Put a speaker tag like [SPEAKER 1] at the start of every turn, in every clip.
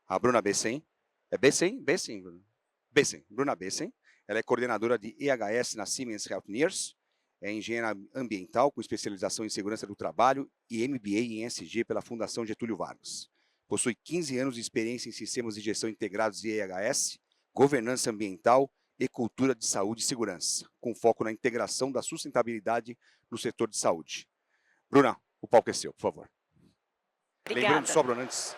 [SPEAKER 1] a Bruna Bessen. É Bessen? Bessen, Bruna? Bessen, Bruna Bessen. Ela é coordenadora de EHS na Siemens Healthineers, é engenheira ambiental com especialização em segurança do trabalho e MBA em SG pela Fundação Getúlio Vargas. Possui 15 anos de experiência em sistemas de gestão integrados de EHS, governança ambiental e cultura de saúde e segurança, com foco na integração da sustentabilidade no setor de saúde. Bruna, o palco é seu, por favor. Lembrando só, Bruna, antes,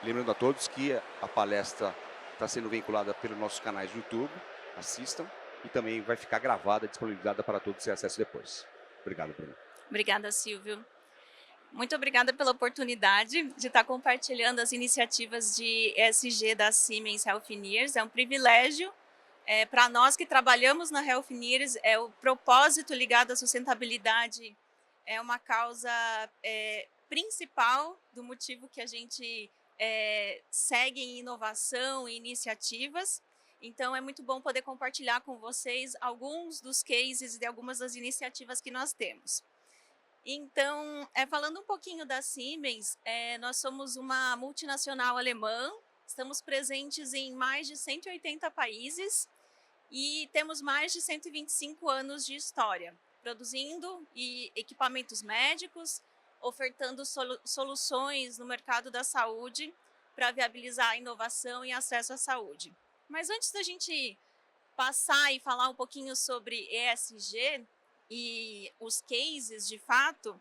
[SPEAKER 1] lembrando a todos que a palestra está sendo vinculada pelos nossos canais do YouTube, assistam, e também vai ficar gravada, disponibilizada para todos ter acesso depois. Obrigado, Bruna.
[SPEAKER 2] Obrigada, Silvio. Muito obrigada pela oportunidade de estar compartilhando as iniciativas de ESG da Siemens Healthineers. É um privilégio para nós que trabalhamos na Healthineers. O propósito ligado à sustentabilidade é uma causa principal do motivo que a gente segue em inovação e iniciativas. Então, é muito bom poder compartilhar com vocês alguns dos cases e de algumas das iniciativas que nós temos. Então, falando um pouquinho da Siemens, nós somos uma multinacional alemã, estamos presentes em mais de 180 países e temos mais de 125 anos de história, produzindo equipamentos médicos, ofertando soluções no mercado da saúde para viabilizar a inovação e acesso à saúde. Mas antes da gente passar e falar um pouquinho sobre ESG e os cases de fato,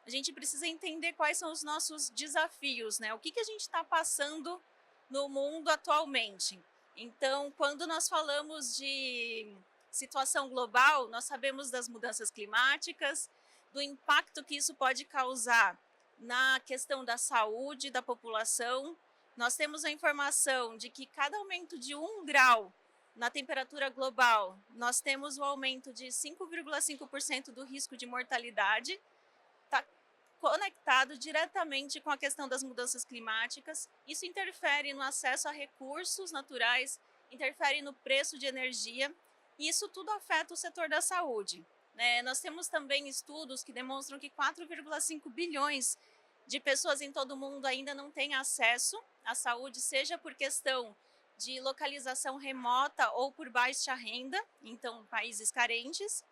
[SPEAKER 2] a gente precisa entender quais são os nossos desafios, né? O que a gente está passando no mundo atualmente. Então, quando nós falamos de situação global, nós sabemos das mudanças climáticas, do impacto que isso pode causar na questão da saúde da população. Nós temos a informação de que cada aumento de 1 grau na temperatura global, nós temos o aumento de 5,5% do risco de mortalidade, está conectado diretamente com a questão das mudanças climáticas. Isso interfere no acesso a recursos naturais, interfere no preço de energia, e isso tudo afeta o setor da saúde. Nós temos também estudos que demonstram que 4,5 bilhões de pessoas em todo o mundo ainda não têm acesso à saúde, seja por questão de localização remota ou por baixa renda, então países carentes.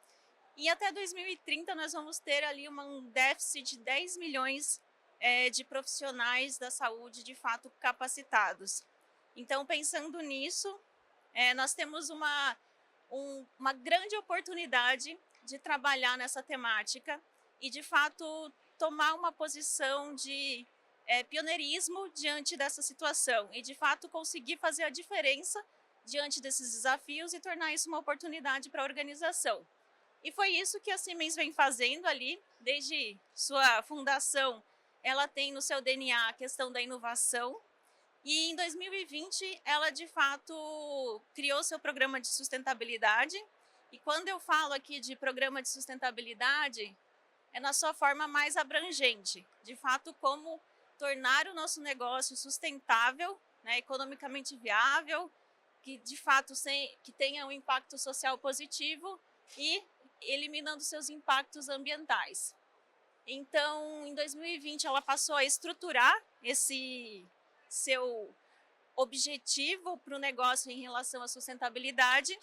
[SPEAKER 2] E até 2030 nós vamos ter ali um déficit de 10 milhões de profissionais da saúde de fato capacitados. Então, pensando nisso, nós temos uma grande oportunidade de trabalhar nessa temática e, de fato, tomar uma posição de pioneirismo diante dessa situação e, de fato, conseguir fazer a diferença diante desses desafios e tornar isso uma oportunidade para a organização. E foi isso que a Siemens vem fazendo ali, desde sua fundação. Ela tem no seu DNA a questão da inovação. E em 2020, ela, de fato, criou seu programa de sustentabilidade. E quando eu falo aqui de programa de sustentabilidade, é na sua forma mais abrangente. De fato, como tornar o nosso negócio sustentável, economicamente viável, que, de fato, que tenha um impacto social positivo e eliminando seus impactos ambientais. Então, em 2020, ela passou a estruturar esse seu objetivo para o negócio em relação à sustentabilidade.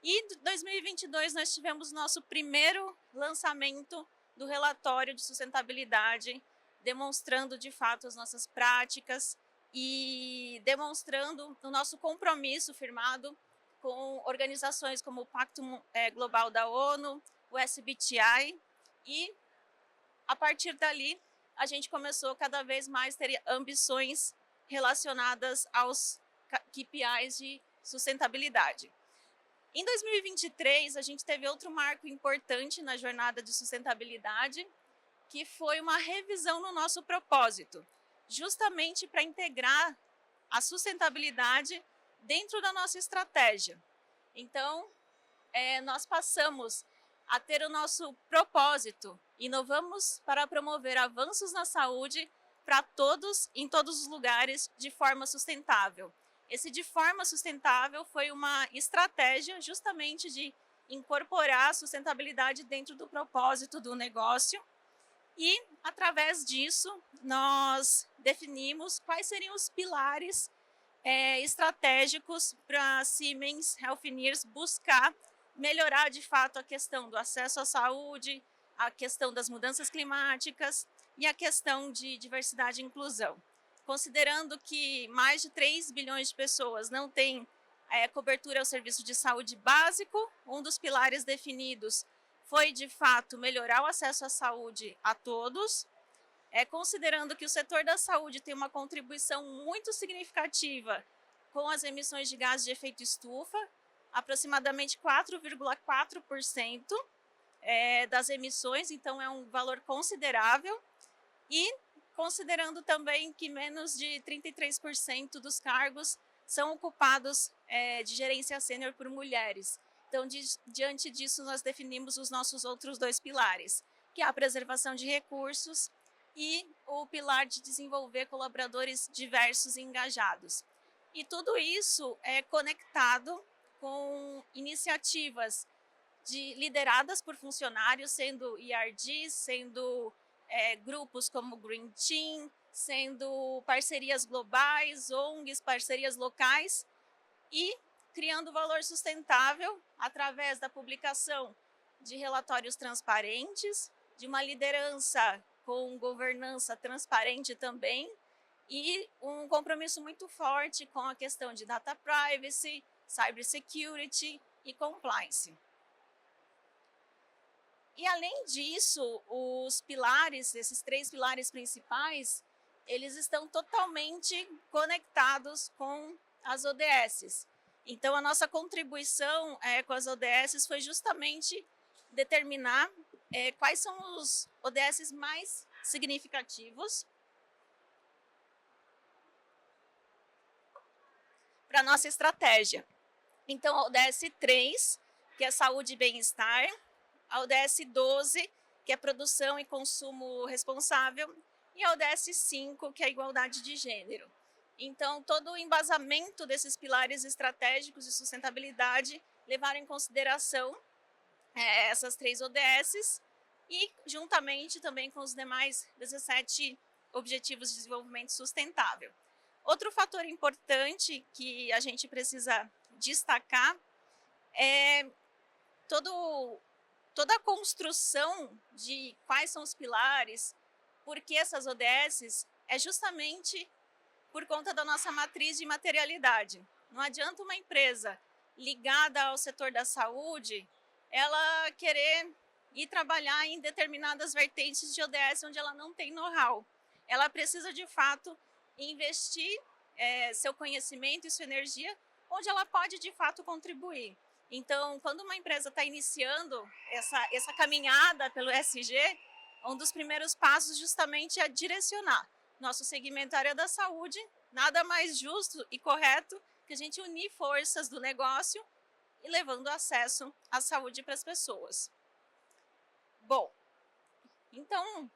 [SPEAKER 2] E em 2022, nós tivemos nosso primeiro lançamento do relatório de sustentabilidade, demonstrando, de fato, as nossas práticas e demonstrando o nosso compromisso firmado com organizações como o Pacto Global da ONU, o SBTi, e a partir dali a gente começou cada vez mais a ter ambições relacionadas aos KPIs de sustentabilidade. Em 2023, a gente teve outro marco importante na jornada de sustentabilidade, que foi uma revisão no nosso propósito, justamente para integrar a sustentabilidade dentro da nossa estratégia. Então, nós passamos a ter o nosso propósito, inovamos para promover avanços na saúde para todos, em todos os lugares, de forma sustentável. Esse de forma sustentável foi uma estratégia justamente de incorporar a sustentabilidade dentro do propósito do negócio e, através disso, nós definimos quais seriam os pilares estratégicos para a Siemens Healthineers buscar melhorar de fato a questão do acesso à saúde, a questão das mudanças climáticas e a questão de diversidade e inclusão. Considerando que mais de 3 bilhões de pessoas não têm cobertura ao serviço de saúde básico, um dos pilares definidos foi, de fato, melhorar o acesso à saúde a todos, considerando que o setor da saúde tem uma contribuição muito significativa com as emissões de gases de efeito estufa, aproximadamente 4,4% das emissões, então é um valor considerável, e considerando também que menos de 33% dos cargos são ocupados de gerência sênior por mulheres. Então, diante disso, nós definimos os nossos outros 2 pilares, que é a preservação de recursos e o pilar de desenvolver colaboradores diversos e engajados. E tudo isso é conectado com iniciativas lideradas por funcionários, sendo ERGs, sendo grupos como Green Team, sendo parcerias globais, ONGs, parcerias locais, e criando valor sustentável através da publicação de relatórios transparentes, de uma liderança com governança transparente também, e um compromisso muito forte com a questão de data privacy, cybersecurity e compliance. E além disso, os pilares, esses 3 pilares principais, eles estão totalmente conectados com as ODSs. Então, a nossa contribuição com as ODSs foi justamente determinar quais são os ODSs mais significativos para a nossa estratégia. Então, a ODS 3, que é saúde e bem-estar, a ODS 12, que é produção e consumo responsável, e a ODS 5, que é a igualdade de gênero. Então, todo o embasamento desses pilares estratégicos de sustentabilidade levaram em consideração essas 3 ODSs e juntamente também com os demais 17 Objetivos de Desenvolvimento Sustentável. Outro fator importante que a gente precisa destacar é toda a construção de quais são os pilares, por que essas ODSs, é justamente por conta da nossa matriz de materialidade. Não adianta uma empresa ligada ao setor da saúde, ela querer ir trabalhar em determinadas vertentes de ODS onde ela não tem know-how. Ela precisa, de fato, investir seu conhecimento e sua energia onde ela pode, de fato, contribuir. Então, quando uma empresa está iniciando essa caminhada pelo ESG, um dos primeiros passos justamente é direcionar. Nosso segmento área da saúde, nada mais justo e correto que a gente unir forças do negócio e levando acesso à saúde para as pessoas. Bom, então,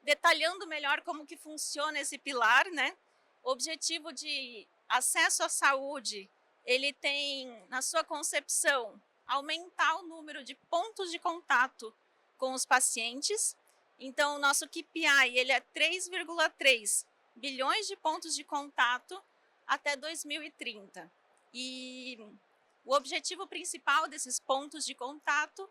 [SPEAKER 2] detalhando melhor como que funciona esse pilar, né? O objetivo de acesso à saúde, ele tem, na sua concepção, aumentar o número de pontos de contato com os pacientes. Então, o nosso KPI, ele é 3,3 bilhões de pontos de contato até 2030. E o objetivo principal desses pontos de contato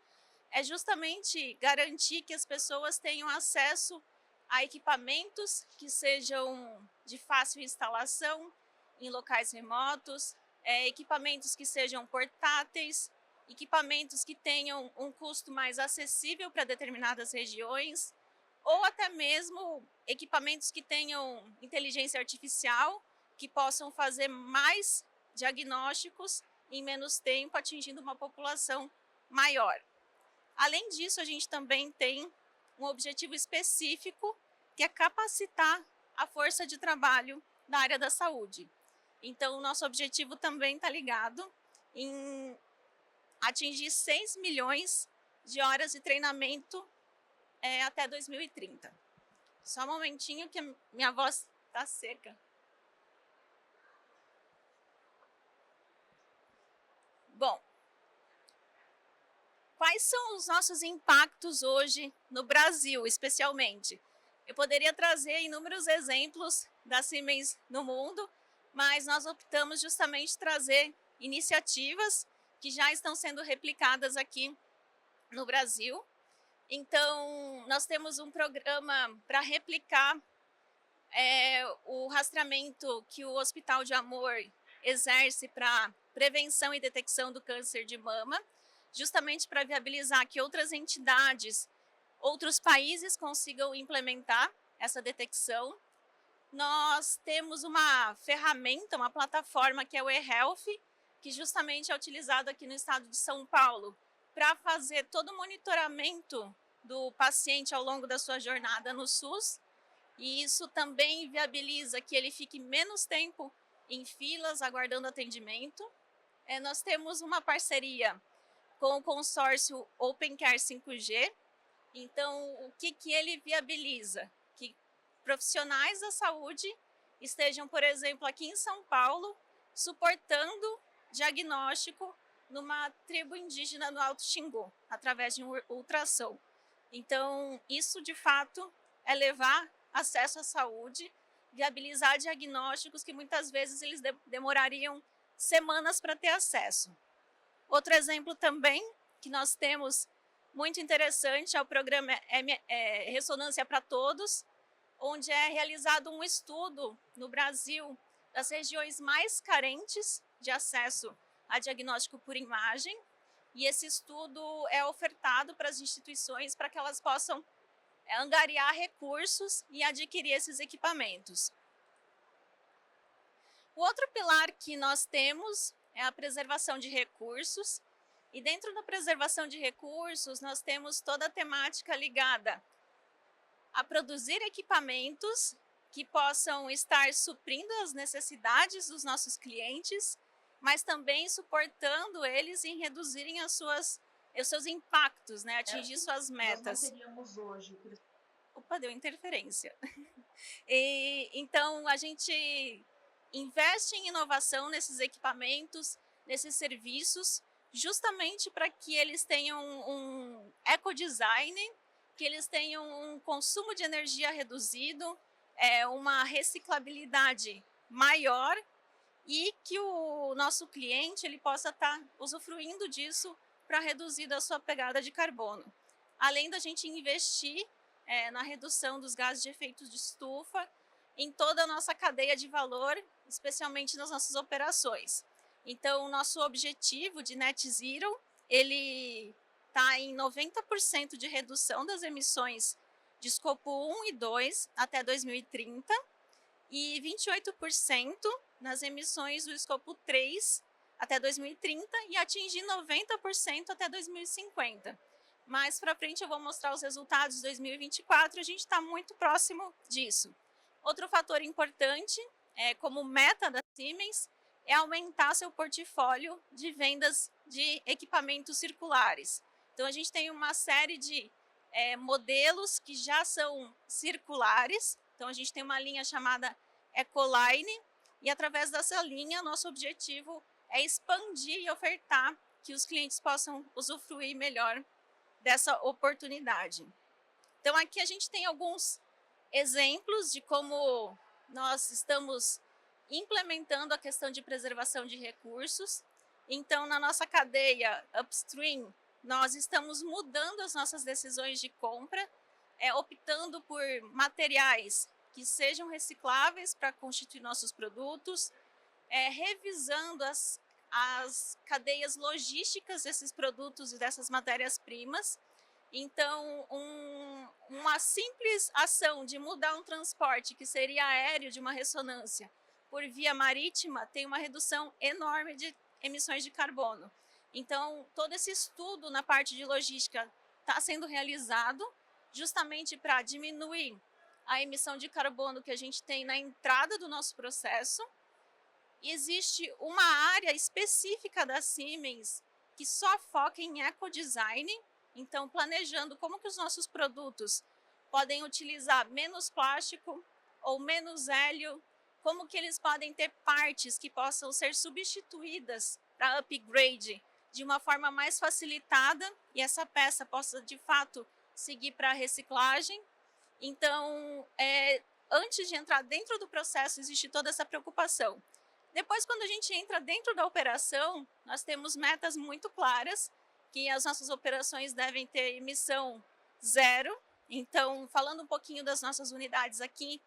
[SPEAKER 2] é justamente garantir que as pessoas tenham acesso a equipamentos que sejam de fácil instalação em locais remotos, equipamentos que sejam portáteis, equipamentos que tenham um custo mais acessível para determinadas regiões, ou até mesmo equipamentos que tenham inteligência artificial, que possam fazer mais diagnósticos em menos tempo, atingindo uma população maior. Além disso, a gente também tem um objetivo específico, que é capacitar a força de trabalho da área da saúde. Então, o nosso objetivo também está ligado em atingir 6 milhões de horas de treinamento até 2030. Só um momentinho que a minha voz está seca. Bom, quais são os nossos impactos hoje no Brasil, especialmente? Eu poderia trazer inúmeros exemplos da Siemens no mundo, mas nós optamos justamente trazer iniciativas que já estão sendo replicadas aqui no Brasil. Então, nós temos um programa para replicar o rastreamento que o Hospital de Amor exerce para prevenção e detecção do câncer de mama, justamente para viabilizar que outras entidades, outros países consigam implementar essa detecção. Nós temos uma ferramenta, uma plataforma que é o eHealth, que justamente é utilizado aqui no estado de São Paulo para fazer todo o monitoramento do paciente ao longo da sua jornada no SUS, e isso também viabiliza que ele fique menos tempo em filas aguardando atendimento. Nós temos uma parceria com o consórcio OpenCare 5G, então o que ele viabiliza? Que profissionais da saúde estejam, por exemplo, aqui em São Paulo, suportando diagnóstico numa tribo indígena no Alto Xingu, através de um ultrassom. Então, isso de fato é levar acesso à saúde, viabilizar diagnósticos que muitas vezes eles demorariam semanas para ter acesso. Outro exemplo também que nós temos muito interessante é o programa Ressonância para Todos, onde é realizado um estudo no Brasil das regiões mais carentes de acesso a diagnóstico por imagem, e esse estudo é ofertado para as instituições para que elas possam angariar recursos e adquirir esses equipamentos. O outro pilar que nós temos é a preservação de recursos, e dentro da preservação de recursos nós temos toda a temática ligada a produzir equipamentos que possam estar suprindo as necessidades dos nossos clientes, mas também suportando eles em reduzirem os seus impactos, né? Atingir suas metas.
[SPEAKER 3] Nós não teríamos hoje.
[SPEAKER 2] Opa, deu interferência. Então, a gente investe em inovação nesses equipamentos, nesses serviços, justamente para que eles tenham um ecodesign, que eles tenham um consumo de energia reduzido, uma reciclabilidade maior, e que o nosso cliente ele possa estar usufruindo disso para reduzir a sua pegada de carbono. Além da gente investir na redução dos gases de efeito de estufa em toda a nossa cadeia de valor, especialmente nas nossas operações. Então, o nosso objetivo de Net Zero, ele está em 90% de redução das emissões de escopo 1 e 2 até 2030 e 28% nas emissões do escopo 3 até 2030 e atingir 90% até 2050. Mais para frente eu vou mostrar os resultados de 2024, a gente está muito próximo disso. Outro fator importante, como meta da Siemens, é aumentar seu portfólio de vendas de equipamentos circulares. Então, a gente tem uma série de modelos que já são circulares. Então, a gente tem uma linha chamada Ecoline, e através dessa linha, nosso objetivo é expandir e ofertar que os clientes possam usufruir melhor dessa oportunidade. Então, aqui a gente tem alguns exemplos de como nós estamos implementando a questão de preservação de recursos. Então, na nossa cadeia upstream, nós estamos mudando as nossas decisões de compra, optando por materiais que sejam recicláveis para constituir nossos produtos, revisando as cadeias logísticas desses produtos e dessas matérias-primas. Então, uma simples ação de mudar um transporte que seria aéreo de uma ressonância por via marítima tem uma redução enorme de emissões de carbono. Então, todo esse estudo na parte de logística está sendo realizado justamente para diminuir a emissão de carbono que a gente tem na entrada do nosso processo. Existe uma área específica da Siemens que só foca em ecodesign, então planejando como que os nossos produtos podem utilizar menos plástico ou menos hélio, como que eles podem ter partes que possam ser substituídas para upgrade de uma forma mais facilitada e essa peça possa de fato seguir para a reciclagem. Então, antes de entrar dentro do processo, existe toda essa preocupação Depois, quando a gente entra dentro da operação, nós temos metas muito claras, que as nossas operações devem ter emissão zero. Então, falando um pouquinho das nossas unidades aqui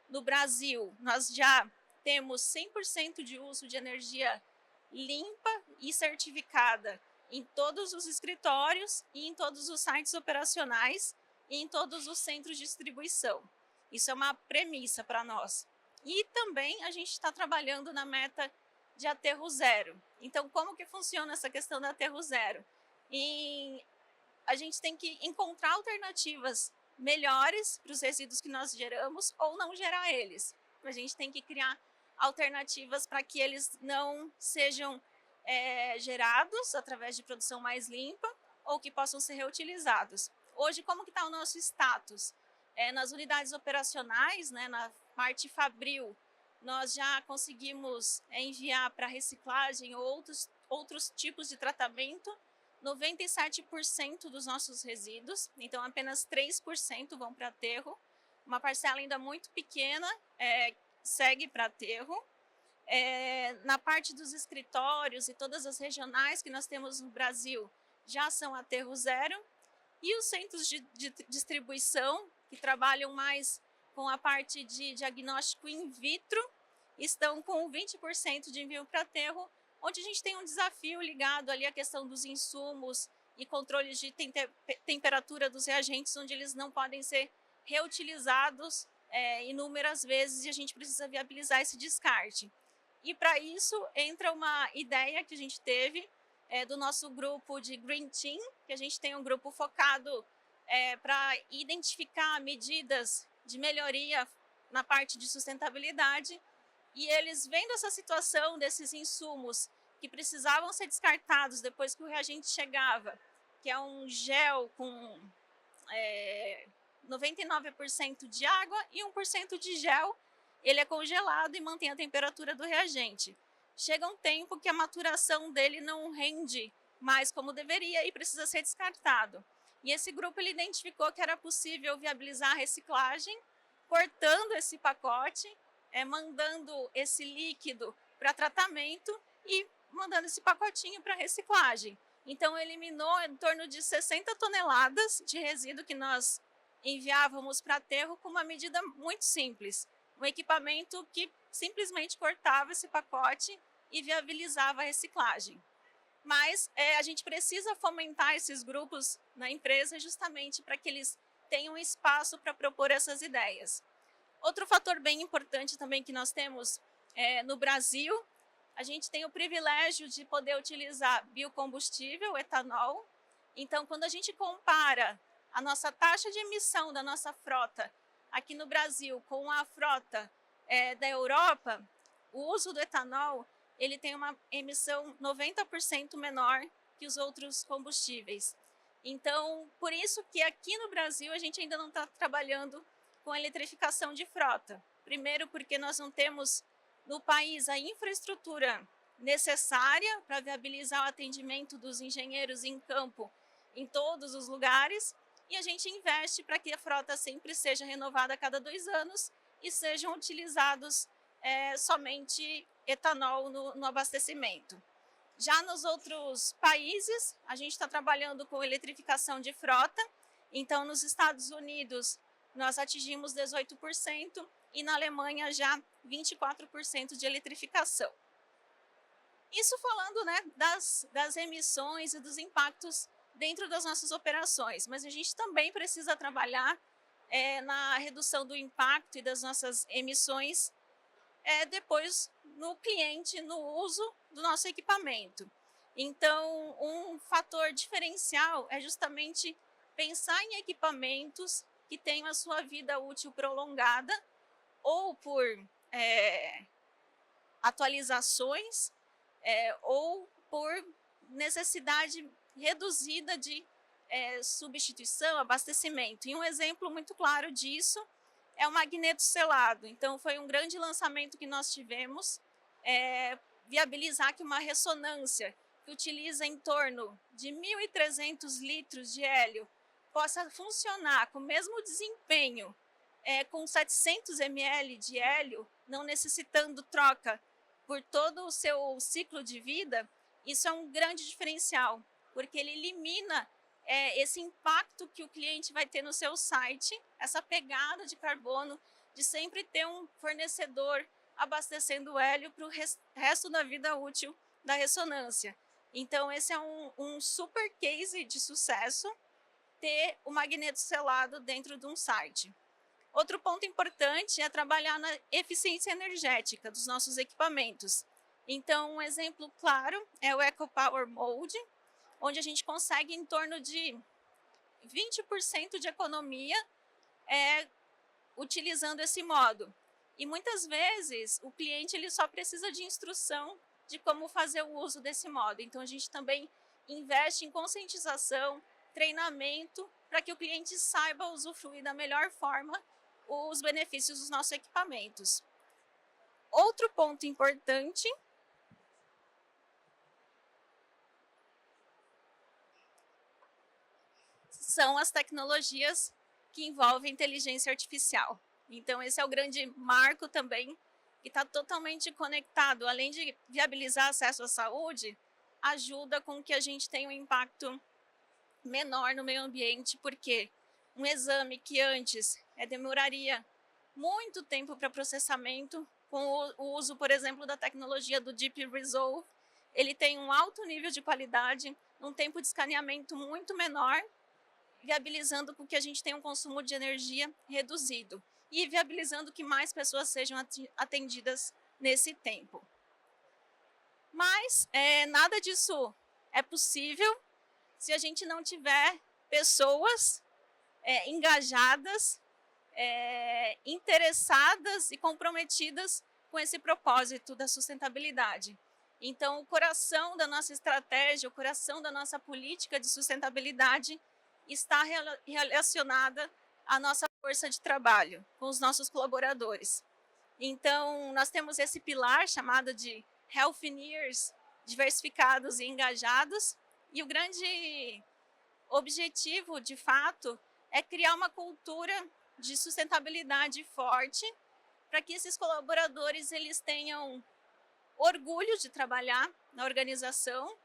[SPEAKER 2] no Brasil, nós já temos 100% de uso de energia limpa e certificada em todos os escritórios e em todos os sites operacionais e em todos os centros de distribuição. Isso é uma premissa para nós. E também a gente está trabalhando na meta de aterro zero. Então, como que funciona essa questão do aterro zero? A gente tem que encontrar alternativas melhores para os resíduos que nós geramos ou não gerar eles. A gente tem que criar alternativas para que eles não sejam gerados através de produção mais limpa ou que possam ser reutilizados. Hoje, como que está o nosso status? Nas unidades operacionais, né, na parte fabril, nós já conseguimos enviar para reciclagem ou outros tipos de tratamento 97% dos nossos resíduos, então apenas 3% vão para aterro, uma parcela ainda muito pequena segue para aterro. Na parte dos escritórios e todas as regionais que nós temos no Brasil já são aterro zero, e os centros de distribuição, que trabalham mais com a parte de diagnóstico in vitro, estão com 20% de envio para aterro, onde a gente tem um desafio ligado ali à questão dos insumos e controles de temperatura dos reagentes, onde eles não podem ser reutilizados inúmeras vezes e a gente precisa viabilizar esse descarte. E para isso entra uma ideia que a gente teve do nosso grupo de Green Team, que a gente tem um grupo focado para identificar medidas de melhoria na parte de sustentabilidade, e eles vendo essa situação desses insumos que precisavam ser descartados depois que o reagente chegava, que é um gel com 99% de água e 1% de gel, ele é congelado e mantém a temperatura do reagente. Chega um tempo que a maturação dele não rende mais como deveria e precisa ser descartado. E esse grupo ele identificou que era possível viabilizar a reciclagem, cortando esse pacote, mandando esse líquido para tratamento e mandando esse pacotinho para reciclagem. Então, eliminou em torno de 60 toneladas de resíduo que nós enviávamos para aterro com uma medida muito simples. Um equipamento que simplesmente cortava esse pacote e viabilizava a reciclagem. Mas a gente precisa fomentar esses grupos na empresa justamente para que eles tenham espaço para propor essas ideias. Outro fator bem importante também que nós temos no Brasil, a gente tem o privilégio de poder utilizar biocombustível, etanol. Então, quando a gente compara a nossa taxa de emissão da nossa frota aqui no Brasil com a frota da Europa, o uso do etanol ele tem uma emissão 90% menor que os outros combustíveis. Então, por isso que aqui no Brasil a gente ainda não está trabalhando com a eletrificação de frota. Primeiro porque nós não temos no país a infraestrutura necessária para viabilizar o atendimento dos engenheiros em campo em todos os lugares, e a gente investe para que a frota sempre seja renovada a cada 2 anos e sejam utilizados somente etanol no abastecimento. Já nos outros países, a gente está trabalhando com eletrificação de frota. Então, nos Estados Unidos, nós atingimos 18% e na Alemanha já 24% de eletrificação. Isso falando, né, das emissões e dos impactos dentro das nossas operações, mas a gente também precisa trabalhar na redução do impacto e das nossas emissões depois no cliente, no uso do nosso equipamento. Então, um fator diferencial é justamente pensar em equipamentos que tenham a sua vida útil prolongada ou por atualizações ou por necessidade reduzida de substituição, abastecimento. E um exemplo muito claro disso é o magneto selado. Então, foi um grande lançamento que nós tivemos, viabilizar que uma ressonância que utiliza em torno de 1.300 litros de hélio possa funcionar com o mesmo desempenho com 700 ml de hélio, não necessitando troca por todo o seu ciclo de vida, isso é um grande diferencial, porque ele elimina esse impacto que o cliente vai ter no seu site, essa pegada de carbono de sempre ter um fornecedor abastecendo o hélio para o resto da vida útil da ressonância. Então, esse é um super case de sucesso, ter o magneto selado dentro de um site. Outro ponto importante é trabalhar na eficiência energética dos nossos equipamentos. Então, um exemplo claro é o EcoPower Mode, onde a gente consegue em torno de 20% de economia utilizando esse modo. E muitas vezes o cliente ele só precisa de instrução de como fazer o uso desse modo. Então, a gente também investe em conscientização, treinamento, para que o cliente saiba usufruir da melhor forma os benefícios dos nossos equipamentos. Outro ponto importante são as tecnologias que envolvem inteligência artificial. Então, esse é o grande marco também, que está totalmente conectado, além de viabilizar acesso à saúde, ajuda com que a gente tenha um impacto menor no meio ambiente, porque um exame que antes demoraria muito tempo para processamento, com o uso, por exemplo, da tecnologia do Deep Resolve, ele tem um alto nível de qualidade, um tempo de escaneamento muito menor, viabilizando com que a gente tenha um consumo de energia reduzido e viabilizando que mais pessoas sejam atendidas nesse tempo. Mas nada disso é possível se a gente não tiver pessoas engajadas, interessadas e comprometidas com esse propósito da sustentabilidade. Então, o coração da nossa estratégia, o coração da nossa política de sustentabilidade está relacionada à nossa força de trabalho, com os nossos colaboradores. Então, nós temos esse pilar chamado de Healthineers, diversificados e engajados, e o grande objetivo, de fato, é criar uma cultura de sustentabilidade forte, para que esses colaboradores eles tenham orgulho de trabalhar na organização,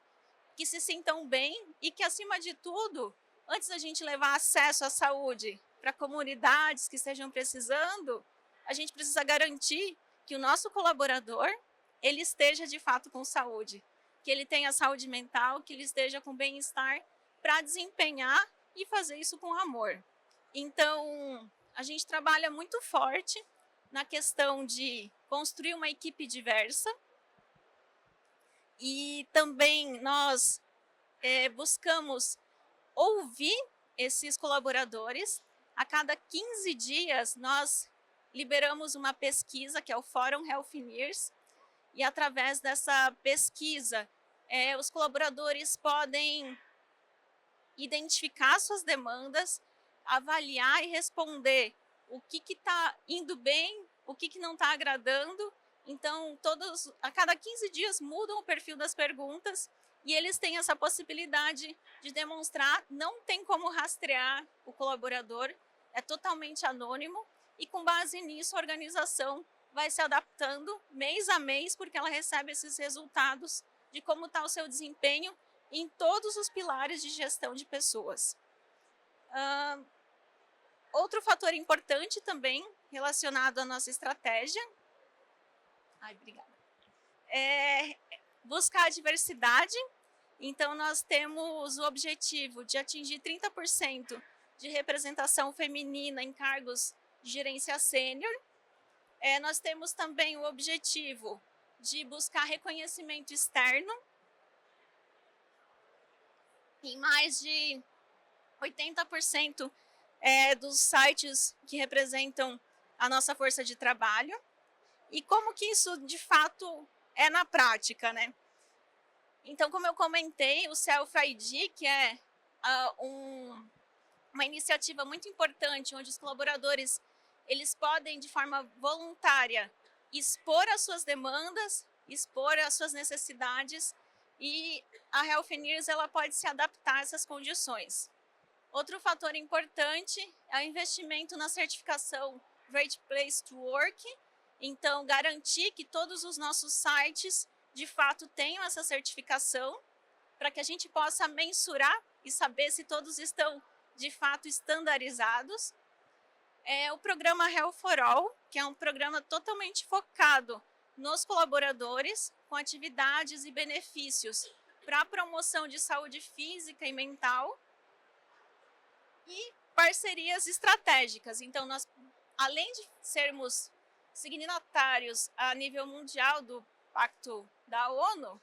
[SPEAKER 2] que se sintam bem e que, acima de tudo, antes da gente levar acesso à saúde para comunidades que estejam precisando, a gente precisa garantir que o nosso colaborador ele esteja de fato com saúde, que ele tenha saúde mental, que ele esteja com bem-estar para desempenhar e fazer isso com amor. Então, a gente trabalha muito forte na questão de construir uma equipe diversa e também nós buscamos ouvir esses colaboradores. A cada 15 dias, nós liberamos uma pesquisa, que é o Fórum Healthineers, e através dessa pesquisa, os colaboradores podem identificar suas demandas, avaliar e responder o que está indo bem, o que não está agradando. Então, a cada 15 dias mudam o perfil das perguntas e eles têm essa possibilidade de demonstrar, não tem como rastrear o colaborador, é totalmente anônimo, e com base nisso a organização vai se adaptando mês a mês, porque ela recebe esses resultados de como está o seu desempenho em todos os pilares de gestão de pessoas. Outro fator importante também relacionado à nossa estratégia, é buscar a diversidade. Então, nós temos o objetivo de atingir 30% de representação feminina em cargos de gerência sênior. Nós temos também o objetivo de buscar reconhecimento externo em mais de 80% dos sites que representam a nossa força de trabalho. E como que isso, de fato, é na prática, né? Então, como eu comentei, o Self-ID, que é uma iniciativa muito importante, onde os colaboradores eles podem, de forma voluntária, expor as suas demandas, expor as suas necessidades, e a Healthineers ela pode se adaptar a essas condições. Outro fator importante é o investimento na certificação Great Place to Work, Então, garantir que todos os nossos sites, de fato, tenham essa certificação, para que a gente possa mensurar e saber se todos estão, de fato, estandarizados. É o programa Health for All, que é um programa totalmente focado nos colaboradores, com atividades e benefícios para a promoção de saúde física e mental, e parcerias estratégicas. Então, nós, além de sermos signatários a nível mundial do Pacto da ONU,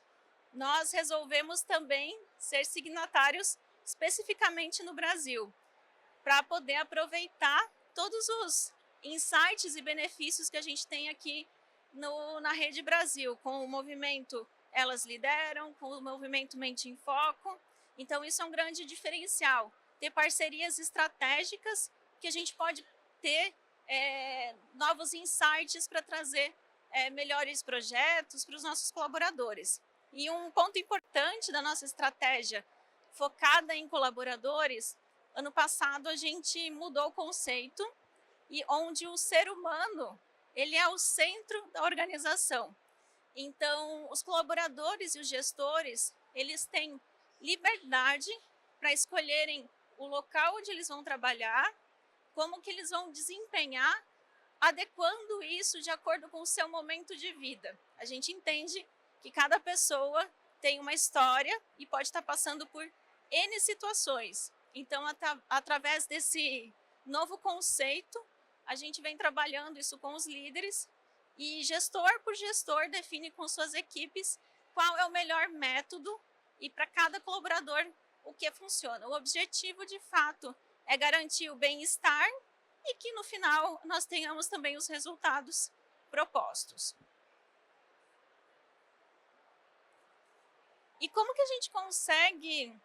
[SPEAKER 2] nós resolvemos também ser signatários especificamente no Brasil, para poder aproveitar todos os insights e benefícios que a gente tem aqui na Rede Brasil, com o movimento Elas Lideram, com o movimento Mente em Foco. Então, isso é um grande diferencial, ter parcerias estratégicas que a gente pode ter novos insights para trazer melhores projetos para os nossos colaboradores. E um ponto importante da nossa estratégia focada em colaboradores, ano passado a gente mudou o conceito, e onde o ser humano ele é o centro da organização. Então, os colaboradores e os gestores, eles têm liberdade para escolherem o local onde eles vão trabalhar, como que eles vão desempenhar, adequando isso de acordo com o seu momento de vida. A gente entende que cada pessoa tem uma história e pode estar passando por N situações. Então, através desse novo conceito, a gente vem trabalhando isso com os líderes, e gestor por gestor define com suas equipes qual é o melhor método e para cada colaborador o que funciona. O objetivo, de fato, é garantir o bem-estar e que no final nós tenhamos também os resultados propostos. E como que a gente consegue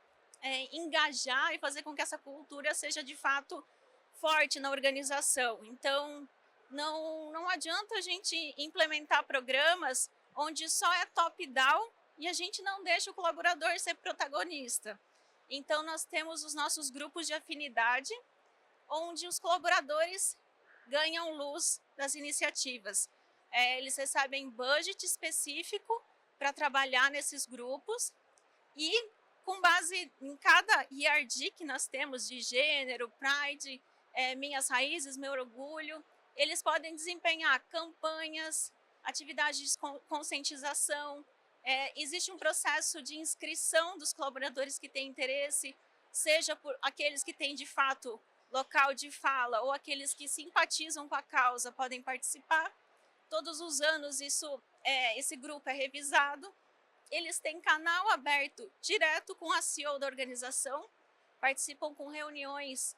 [SPEAKER 2] engajar e fazer com que essa cultura seja de fato forte na organização? Então, não adianta a gente implementar programas onde só é top-down e a gente não deixa o colaborador ser protagonista. Então, nós temos os nossos grupos de afinidade, onde os colaboradores ganham luz das iniciativas. Eles recebem budget específico para trabalhar nesses grupos, e com base em cada IRD que nós temos de gênero, Pride, Minhas Raízes, Meu Orgulho, eles podem desempenhar campanhas, atividades de conscientização. Existe um processo de inscrição dos colaboradores que têm interesse, seja por aqueles que têm de fato local de fala ou aqueles que simpatizam com a causa podem participar. Todos os anos esse grupo é revisado. Eles têm canal aberto direto com a CEO da organização, participam com reuniões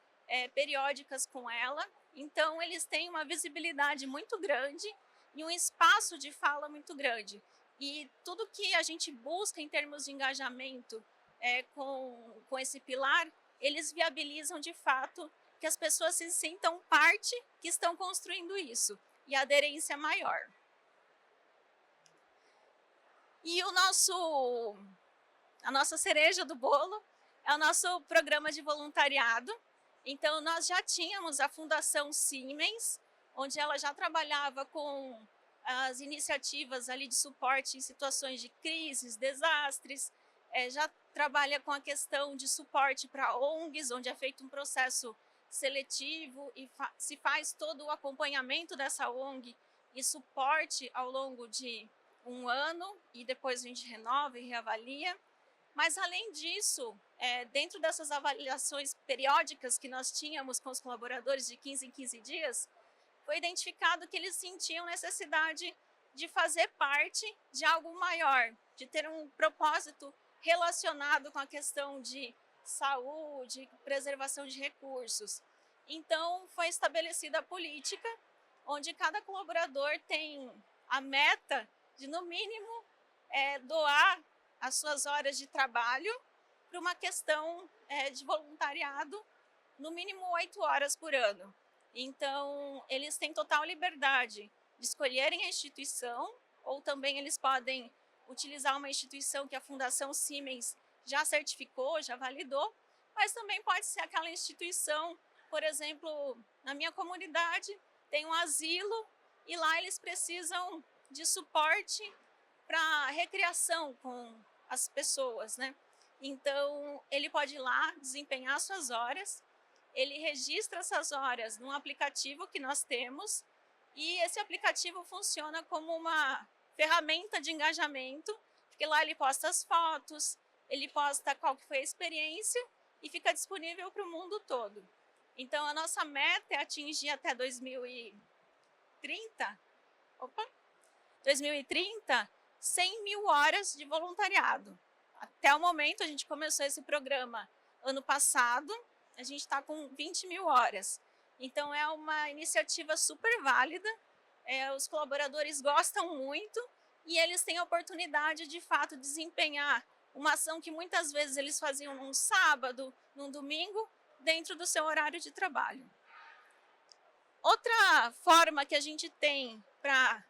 [SPEAKER 2] periódicas com ela. Então, eles têm uma visibilidade muito grande e um espaço de fala muito grande. E tudo que a gente busca em termos de engajamento com esse pilar, eles viabilizam de fato que as pessoas se sintam parte, que estão construindo isso, e a aderência maior. E a nossa cereja do bolo é o nosso programa de voluntariado. Então, nós já tínhamos a Fundação Siemens, onde ela já trabalhava com as iniciativas ali de suporte em situações de crises, desastres, já trabalha com a questão de suporte para ONGs, onde é feito um processo seletivo e se faz todo o acompanhamento dessa ONG e suporte ao longo de um ano, e depois a gente renova e reavalia. Mas, além disso, dentro dessas avaliações periódicas que nós tínhamos com os colaboradores de 15 em 15 dias, foi identificado que eles sentiam necessidade de fazer parte de algo maior, de ter um propósito relacionado com a questão de saúde, preservação de recursos. Então, foi estabelecida a política, onde cada colaborador tem a meta de, no mínimo, doar as suas horas de trabalho para uma questão de voluntariado, no mínimo 8 horas por ano. Então, eles têm total liberdade de escolherem a instituição, ou também eles podem utilizar uma instituição que a Fundação Siemens já certificou, já validou, mas também pode ser aquela instituição, por exemplo, na minha comunidade tem um asilo e lá eles precisam de suporte para recreação com as pessoas, né? Então, ele pode ir lá desempenhar suas horas, ele registra essas horas num aplicativo que nós temos, e esse aplicativo funciona como uma ferramenta de engajamento, porque lá ele posta as fotos, ele posta qual que foi a experiência e fica disponível para o mundo todo. Então, a nossa meta é atingir até 2030, 100 mil horas de voluntariado. Até o momento, a gente começou esse programa ano passado, a gente está com 20 mil horas. Então, é uma iniciativa super válida, os colaboradores gostam muito e eles têm a oportunidade, de fato, de desempenhar uma ação que muitas vezes eles faziam num sábado, num domingo, dentro do seu horário de trabalho. Outra forma que a gente tem para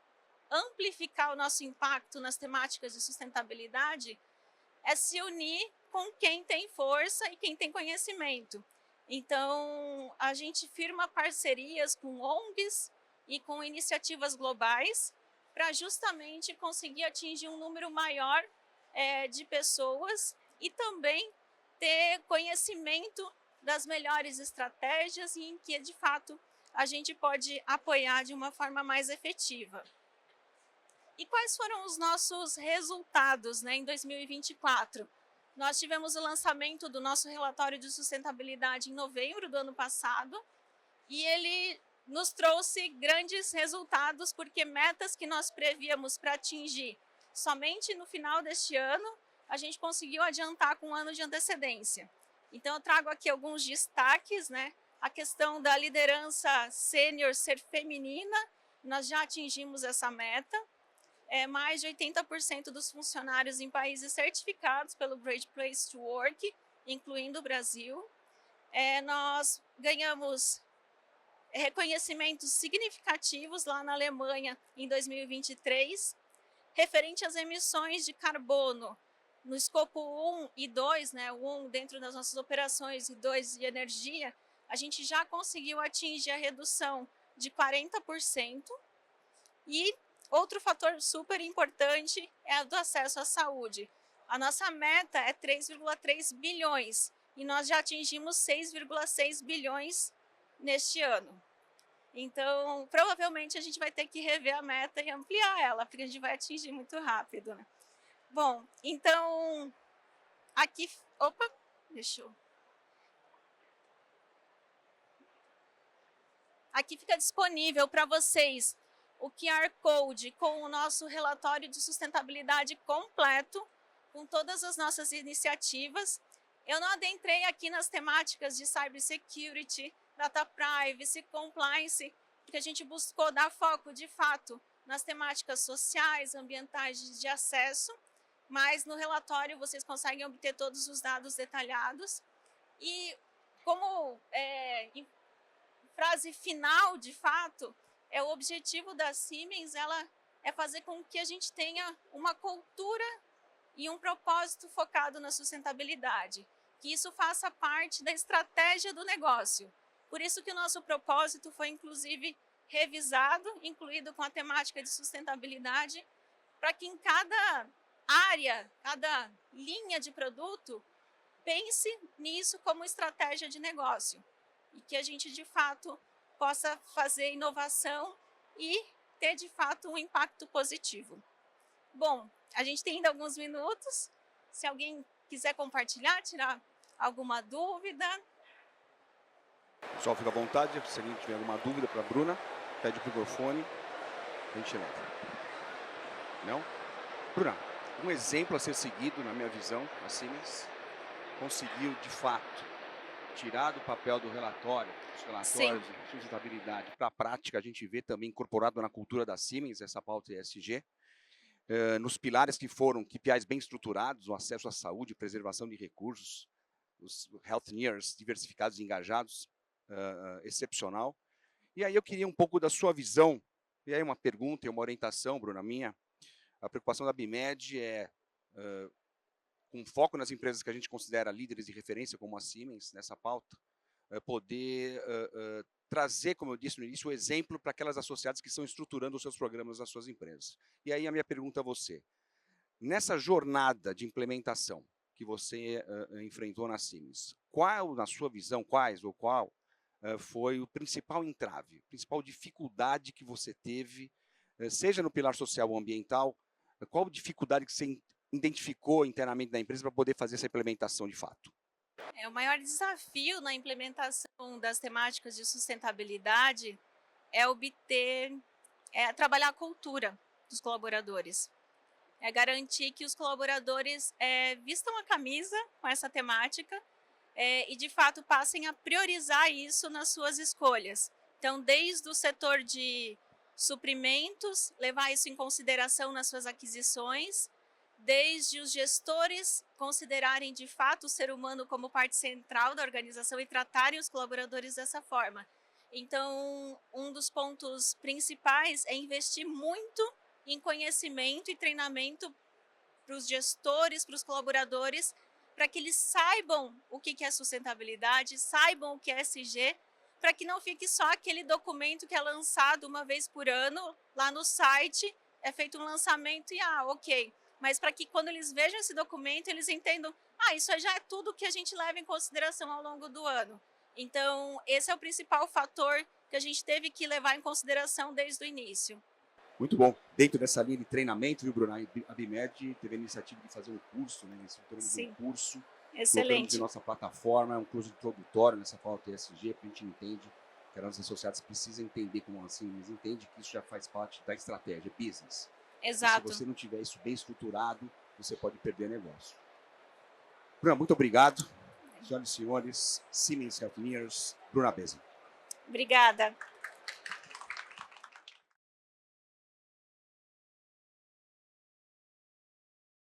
[SPEAKER 2] amplificar o nosso impacto nas temáticas de sustentabilidade é se unir com quem tem força e quem tem conhecimento. Então, a gente firma parcerias com ONGs e com iniciativas globais para justamente conseguir atingir um número maior de pessoas e também ter conhecimento das melhores estratégias e em que, de fato, a gente pode apoiar de uma forma mais efetiva. E quais foram os nossos resultados, né, em 2024? Nós tivemos o lançamento do nosso relatório de sustentabilidade em novembro do ano passado, e ele nos trouxe grandes resultados, porque metas que nós prevíamos para atingir somente no final deste ano, a gente conseguiu adiantar com um ano de antecedência. Então, eu trago aqui alguns destaques, né? A questão da liderança sênior ser feminina, nós já atingimos essa meta. Mais de 80% dos funcionários em países certificados pelo Great Place to Work, incluindo o Brasil. Nós ganhamos reconhecimentos significativos lá na Alemanha em 2023, referente às emissões de carbono no escopo 1 e 2, né, o 1 dentro das nossas operações e 2 de energia, a gente já conseguiu atingir a redução de 40%. E outro fator super importante é o do acesso à saúde. A nossa meta é 3,3 bilhões e nós já atingimos 6,6 bilhões neste ano. Então, provavelmente a gente vai ter que rever a meta e ampliar ela, porque a gente vai atingir muito rápido, né? Bom, então, aqui... Opa, deixa eu... Aqui fica disponível para vocês o QR Code com o nosso relatório de sustentabilidade completo, com todas as nossas iniciativas. Eu não adentrei aqui nas temáticas de cybersecurity, data privacy, compliance, porque a gente buscou dar foco, de fato, nas temáticas sociais, ambientais de acesso, mas no relatório vocês conseguem obter todos os dados detalhados. E como frase final, de fato, o objetivo da Siemens é fazer com que a gente tenha uma cultura e um propósito focado na sustentabilidade, que isso faça parte da estratégia do negócio. Por isso que o nosso propósito foi, inclusive, revisado, incluído com a temática de sustentabilidade, para que em cada área, cada linha de produto, pense nisso como estratégia de negócio. E que a gente, de fato, possa fazer inovação e ter, de fato, um impacto positivo. Bom, a gente tem ainda alguns minutos. Se alguém quiser compartilhar, tirar alguma dúvida.
[SPEAKER 1] Pessoal, fica à vontade. Se alguém tiver alguma dúvida para a Bruna, pede o microfone, a gente leva. Não? Bruna, um exemplo a ser seguido, na minha visão, a Siemens conseguiu, de fato, tirar do papel do relatório, os relatórios de sustentabilidade para a prática. A gente vê também incorporado na cultura da Siemens essa pauta ESG, nos pilares que foram KPIs bem estruturados, o acesso à saúde, preservação de recursos, os health nears diversificados e engajados, excepcional. E aí eu queria um pouco da sua visão, e aí uma pergunta e uma orientação, Bruna, minha. A preocupação da BIMED é com foco nas empresas que a gente considera líderes de referência, como a Siemens, nessa pauta, poder trazer, como eu disse no início, o exemplo para aquelas associadas que estão estruturando os seus programas nas suas empresas. E aí a minha pergunta a você, nessa jornada de implementação que você enfrentou na Siemens, qual, na sua visão, qual foi o principal entrave, a principal dificuldade que você teve, seja no pilar social ou ambiental, qual dificuldade que você identificou internamente na empresa para poder fazer essa implementação de fato?
[SPEAKER 2] O maior desafio na implementação das temáticas de sustentabilidade é trabalhar a cultura dos colaboradores. É garantir que os colaboradores vistam a camisa com essa temática e, de fato, passem a priorizar isso nas suas escolhas. Então, desde o setor de suprimentos, levar isso em consideração nas suas aquisições, desde os gestores considerarem, de fato, o ser humano como parte central da organização e tratarem os colaboradores dessa forma. Então, um dos pontos principais é investir muito em conhecimento e treinamento para os gestores, para os colaboradores, para que eles saibam o que é sustentabilidade, saibam o que é ESG, para que não fique só aquele documento que é lançado uma vez por ano lá no site, é feito um lançamento e ok. Mas para que quando eles vejam esse documento, eles entendam, isso já é tudo que a gente leva em consideração ao longo do ano. Então, esse é o principal fator que a gente teve que levar em consideração desde o início.
[SPEAKER 1] Muito bom. Dentro dessa linha de treinamento, viu, Bruna? A Abimed teve a iniciativa de fazer um curso, né? Estruturamos um curso.
[SPEAKER 2] Excelente.
[SPEAKER 1] De nossa plataforma, é um curso introdutório nessa pauta ESG, porque a gente entende que as associadas precisam entender como assim, eles entendem que isso já faz parte da estratégia, business.
[SPEAKER 2] Exato.
[SPEAKER 1] E se você não tiver isso bem estruturado, você pode perder negócio. Bruna, muito obrigado. Senhoras e senhores, Siemens Healthineers, Bruna Besen.
[SPEAKER 2] Obrigada.